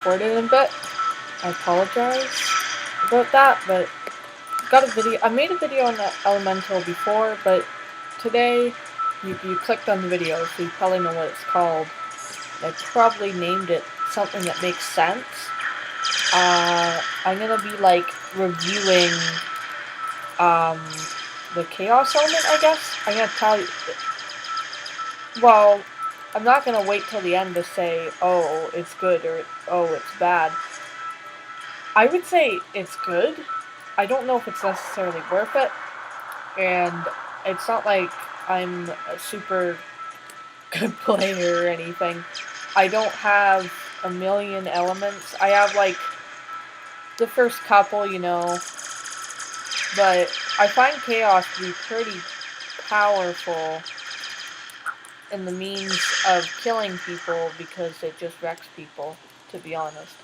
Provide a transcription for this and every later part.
recorded in a bit. I apologize about that, but got a video. I made a video on the elemental before, but today you clicked on the video, so you probably know what it's called. I probably named it something that makes sense. I'm gonna be like reviewing the chaos element, I guess. I'm gonna tell you. Well, I'm not gonna wait till the end to say, oh, it's good or oh, it's bad. I would say it's good. I don't know if it's necessarily worth it, and it's not like I'm a super good player or anything. I don't have a million elements. I have like the first couple, but I find chaos to be pretty powerful in the means of killing people because it just wrecks people, to be honest.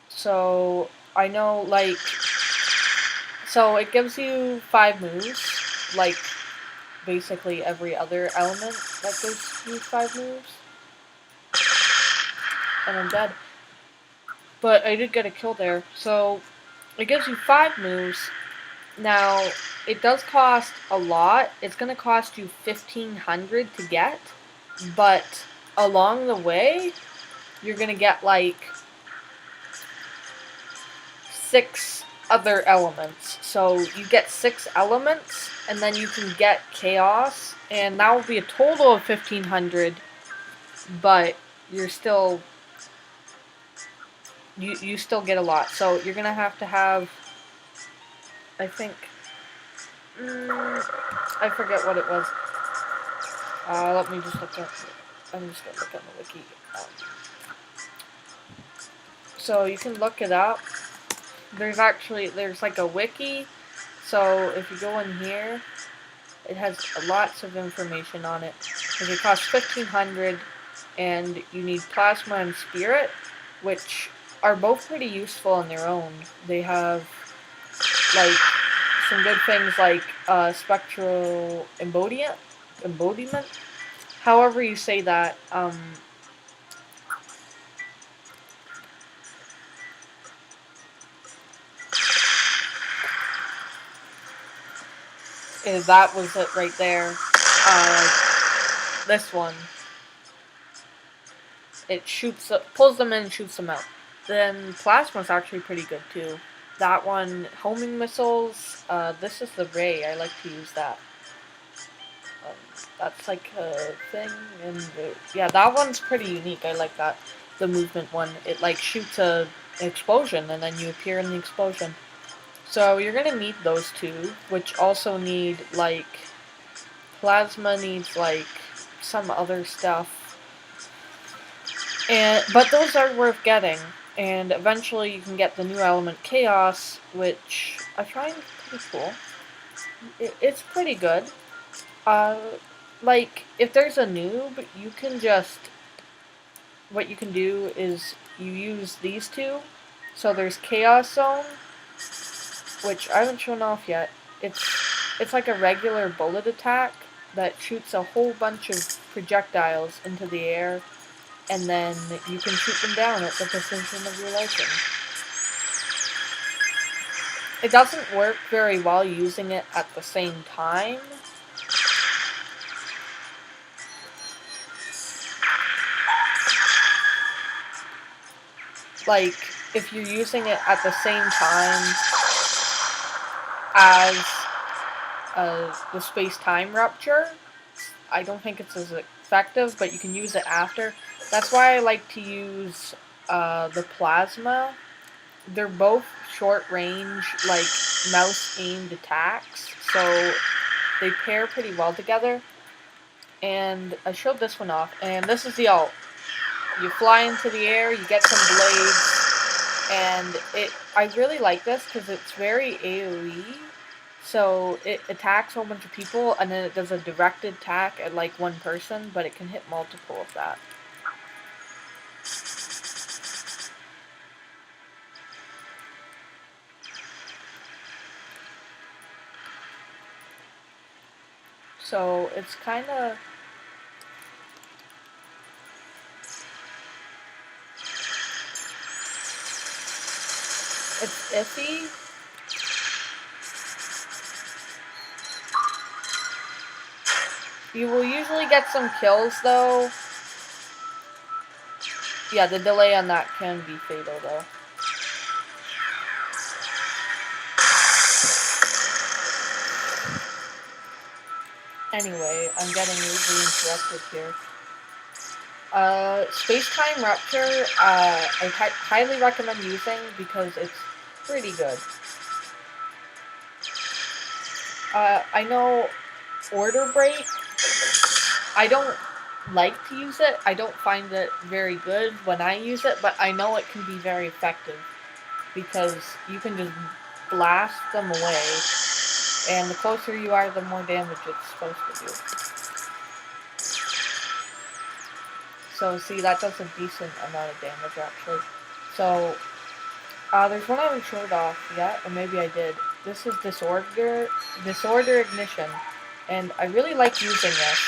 So, I know, like, so it gives you 5 moves, like, basically every other element that gives you 5 moves. And I'm dead. But I did get a kill there, so it gives you 5 moves. Now, it does cost a lot. It's going to cost you 1,500 to get, but along the way, you're going to get, like, 6 other elements. So you get 6 elements, and then you can get chaos, and that will be a total of 1,500, but you're still... You still get a lot. So you're going to have, I think... I forget what it was. Let me just look at... I'm just going to look at the wiki. So you can look it up. There's like a wiki. So if you go in here, it has lots of information on it. It costs 1,500, and you need plasma and spirit, which are both pretty useful on their own. They have like some good things like spectral embodiment. However you say that. That was it right there. This one. It pulls them in and shoots them out. Then plasma's actually pretty good too. That one, homing missiles, this is the ray, I like to use that. That's like a thing, and yeah, that one's pretty unique, I like that. The movement one, it like shoots an explosion, and then you appear in the explosion. So you're gonna need those two, which also need, like, plasma needs, like, some other stuff. But those are worth getting, and eventually you can get the new element Chaos, which I find pretty cool. It's pretty good. Like, if there's a noob, you can just... What you can do is you use these two. So there's Chaos Zone, which I haven't shown off yet. It's like a regular bullet attack that shoots a whole bunch of projectiles into the air, and then you can shoot them down at the position of your liking. It doesn't work very well using it at the same time. Like, if you're using it at the same time as the space-time rupture, I don't think it's as effective, but you can use it after. That's why I like to use the plasma. They're both short-range, like, mouse-aimed attacks, so they pair pretty well together. And I showed this one off, and this is the ult. You fly into the air, you get some blades, and I really like this because it's very AoE. So it attacks a whole bunch of people, and then it does a directed attack at like one person, but it can hit multiple of that. So it's kind of... It's iffy. You will usually get some kills, though. Yeah, the delay on that can be fatal, though. Anyway, I'm getting rudely interrupted here. Space-time Rupture, I highly recommend using because it's pretty good. I know Order Break, I don't like to use it. I don't find it very good when I use it, but I know it can be very effective because you can just blast them away, and the closer you are, the more damage it's supposed to do. So see, that does a decent amount of damage actually. So there's one I haven't showed off yet, or maybe I did. This is Disorder Ignition, and I really like using this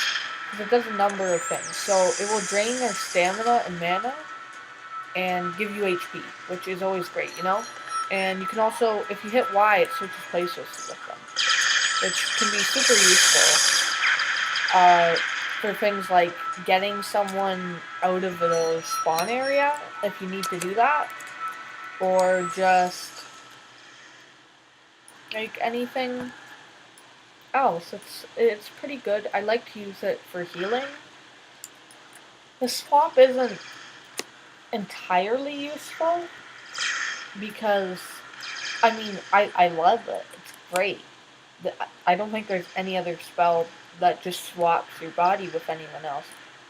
because it does a number of things. So it will drain their stamina and mana, and give you HP, which is always great, you know? And you can also, if you hit Y, it switches places with them, which can be super useful for things like getting someone out of the spawn area, if you need to do that, or just, like, anything else. It's pretty good. I like to use it for healing. The swap isn't entirely useful, because, I mean, I love it. It's great. I don't think there's any other spell that just swaps your body with anyone else.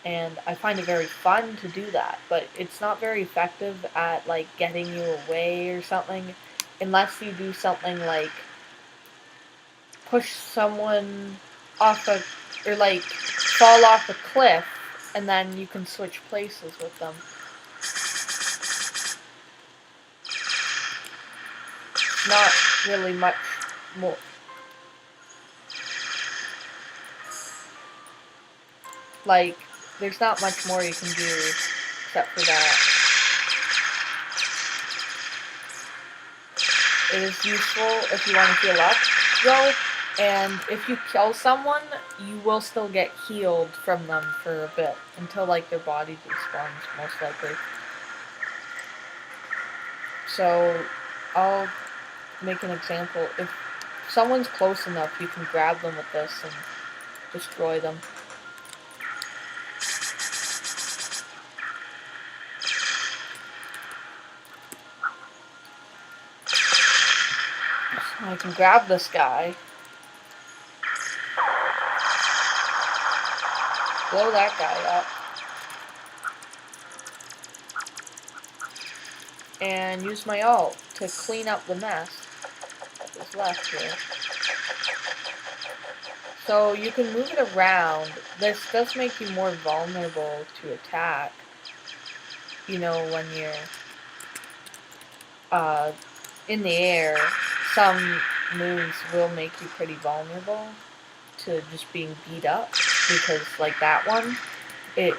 And I find it very fun to do that, but it's not very effective at, like, getting you away or something, unless you do something like push someone off a, or like fall off a cliff, and then you can switch places with them. Not really much more. Like, there's not much more you can do except for that. It is useful if you want to heal up, though, and if you kill someone, you will still get healed from them for a bit, until, like, their body despawns, most likely. So, I'll make an example. If someone's close enough, you can grab them with this and destroy them. So I can grab this guy, blow that guy up, and use my ult to clean up the mess that is left here. So you can move it around. This does make you more vulnerable to attack. You know, when you're in the air, some moves will make you pretty vulnerable to just being beat up, because, like, that one, it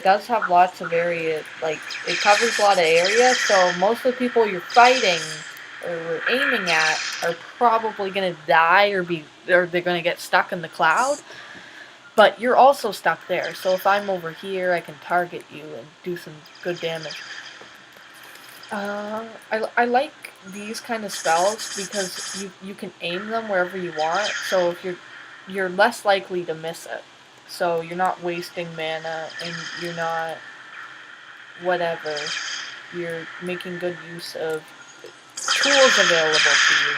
does have lots of area, like, it covers a lot of area, so most of the people you're fighting or aiming at are probably gonna die or they're gonna get stuck in the cloud, but you're also stuck there, so if I'm over here, I can target you and do some good damage. I like these kind of spells because you can aim them wherever you want, so if you're less likely to miss it. So you're not wasting mana, and you're not whatever. You're making good use of tools available to you.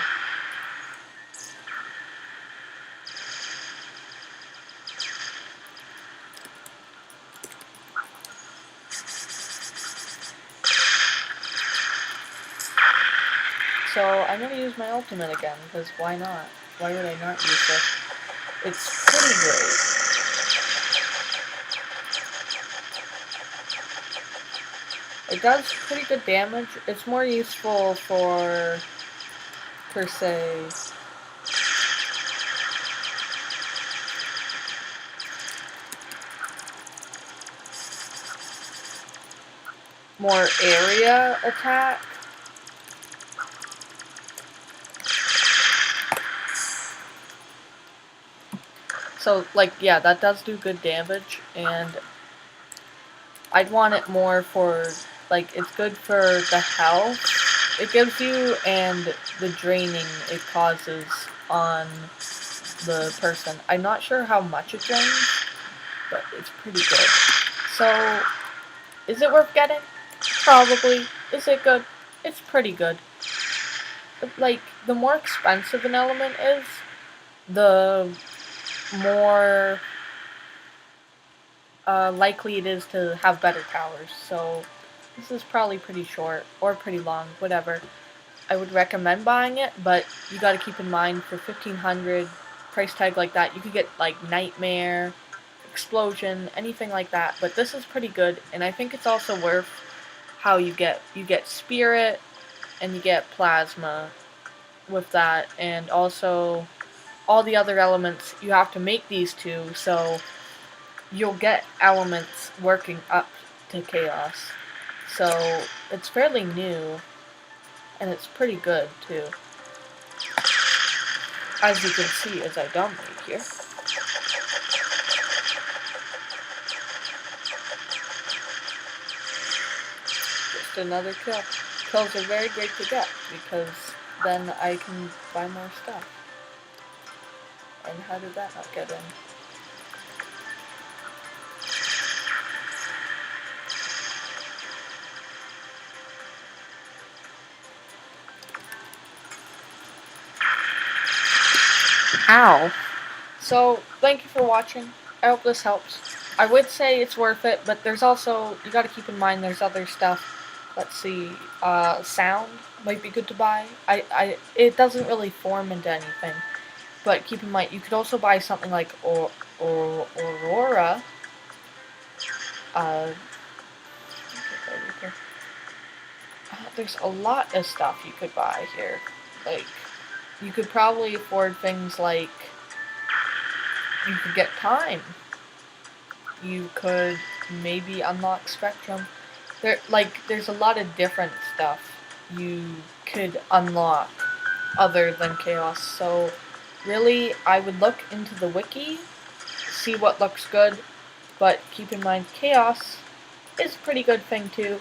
So I'm gonna use my ultimate again, because why not? Why would I not use this? It's pretty great. It does pretty good damage. It's more useful for, per se, more area attack. So, like, yeah, that does do good damage, and I'd want it more for, like, it's good for the health it gives you and the draining it causes on the person. I'm not sure how much it drains, but it's pretty good. So, is it worth getting? Probably. Is it good? It's pretty good. But, like, the more expensive an element is, the more likely it is to have better powers. So, this is probably pretty short, or pretty long, whatever. I would recommend buying it, but you gotta keep in mind, for 1500 price tag like that, you could get, like, Nightmare, Explosion, anything like that. But this is pretty good, and I think it's also worth how you get Spirit, and you get Plasma with that, and also all the other elements, you have to make these two, so you'll get elements working up to Chaos. So it's fairly new, and it's pretty good too. As you can see as I dominate here. Just another kill. Kills are very great to get, because then I can buy more stuff. And how did that not get in? Ow. So, thank you for watching. I hope this helps. I would say it's worth it, but there's also, you gotta keep in mind there's other stuff. Let's see, sound might be good to buy. It doesn't really form into anything. But keep in mind, you could also buy something like Aurora. There's a lot of stuff you could buy here. Like, you could probably afford things like, you could get Time. You could maybe unlock Spectrum. There's a lot of different stuff you could unlock other than Chaos. So, really, I would look into the wiki, see what looks good, but keep in mind Chaos is a pretty good thing too.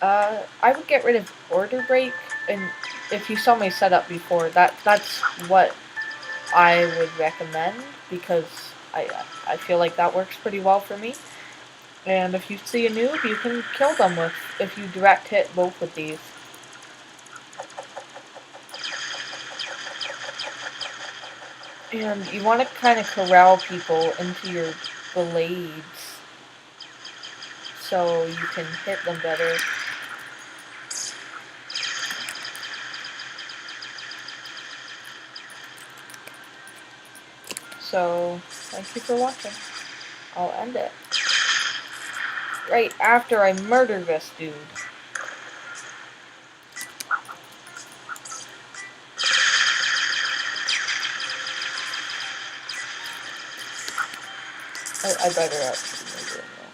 I would get rid of Order Break, and if you saw my setup before, that's what I would recommend, because I feel like that works pretty well for me. And if you see a noob, you can kill them if you direct hit both with these. And you want to kind of corral people into your blades so you can hit them better. So, thank you for watching. I'll end it right after I murder this dude. I better actually murder him now.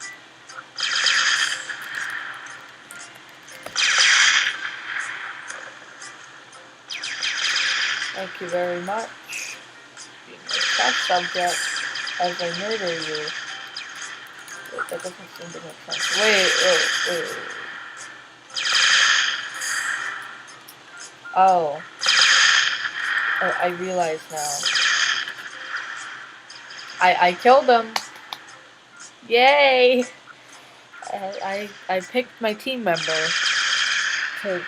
Thank you very much. Being a test subject as I murder you. Wait, that doesn't seem to make sense. Wait. Oh, I realize now. I killed him. Yay! I picked my team member to